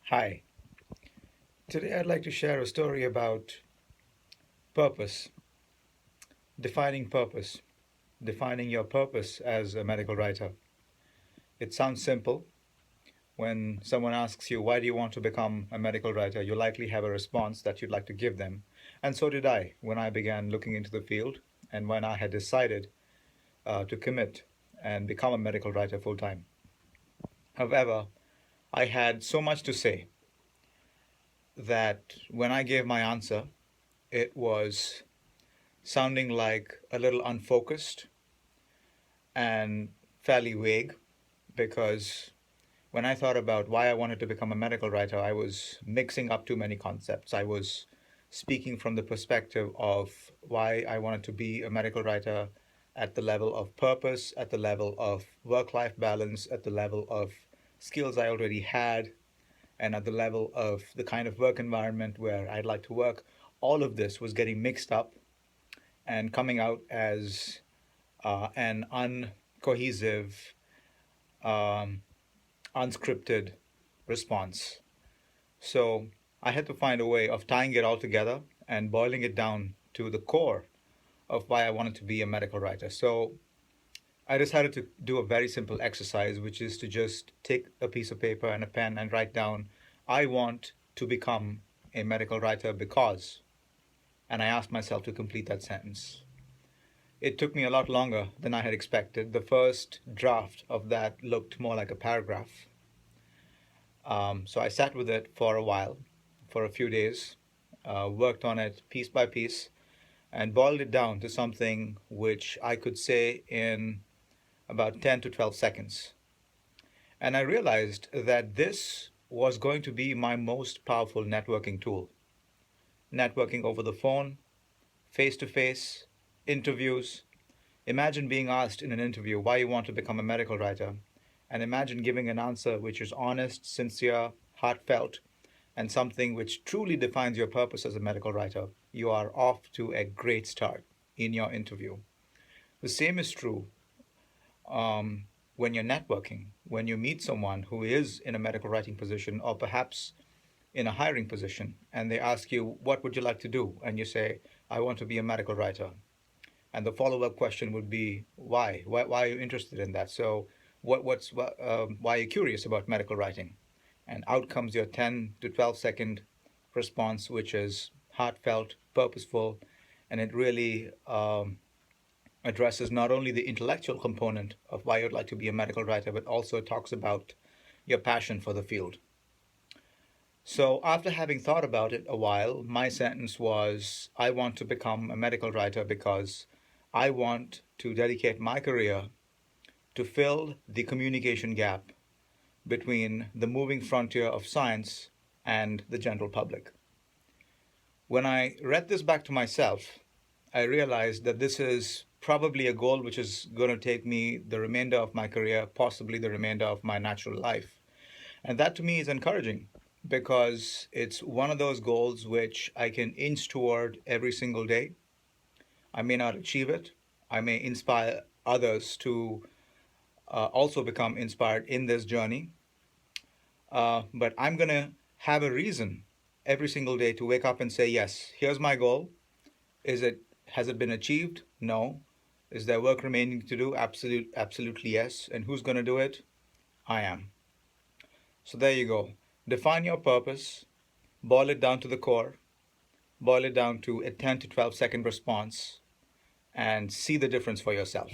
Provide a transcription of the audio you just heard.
Hi. Today I'd like to share a story about purpose, defining your purpose as a medical writer. It sounds simple. When someone asks you, why do you want to become a medical writer, you likely have a response that you'd like to give them. And so did I when I began looking into the field and when I had decided to commit and become a medical writer full time. However, I had so much to say that when I gave my answer, it was sounding like a little unfocused and fairly vague because when I thought about why I wanted to become a medical writer, I was mixing up too many concepts. I was speaking from the perspective of why I wanted to be a medical writer at the level of purpose, at the level of work life balance, at the level of skills I already had, and at the level of the kind of work environment where I'd like to work. All of this was getting mixed up and coming out as an uncohesive, um, unscripted response. So I had to find a way of tying it all together and boiling it down to the core of why I wanted to be a medical writer. So I decided to do a very simple exercise, which is to just take a piece of paper and a pen and write down, I want to become a medical writer because, and I asked myself to complete that sentence. It took me a lot longer than I had expected. The first draft of that looked more like a paragraph. So I sat with it for a while, for a few days, worked on it piece by piece, and boiled it down to something which I could say in about 10 to 12 seconds. And I realized that this was going to be my most powerful networking tool. Networking over the phone, face to face, interviews. Imagine being asked in an interview why you want to become a medical writer, and imagine giving an answer which is honest, sincere, heartfelt, and something which truly defines your purpose as a medical writer. You are off to a great start in your interview. The same is true when you're networking, when you meet someone who is in a medical writing position or perhaps in a hiring position, and they ask you, what would you like to do? And you say, I want to be a medical writer. And the follow-up question would be, why? Why are you interested in that? So, why are you curious about medical writing? And out comes your 10 to 12-second response, which is heartfelt, purposeful, and it really addresses not only the intellectual component of why you'd like to be a medical writer, but also talks about your passion for the field. So, after having thought about it a while, my sentence was, I want to become a medical writer because I want to dedicate my career to fill the communication gap between the moving frontier of science and the general public. When I read this back to myself, I realized that this is probably a goal which is going to take me the remainder of my career, possibly the remainder of my natural life. And that to me is encouraging because it's one of those goals which I can inch toward every single day. I may not achieve it. I may inspire others to also become inspired in this journey. But I'm going to have a reason every single day to wake up and say, yes, here's my goal. Has it been achieved? No. Is there work remaining to do? Absolutely yes. And who's going to do it? I am. So there you go. Define your purpose, boil it down to the core, boil it down to a 10 to 12 second response, and see the difference for yourself.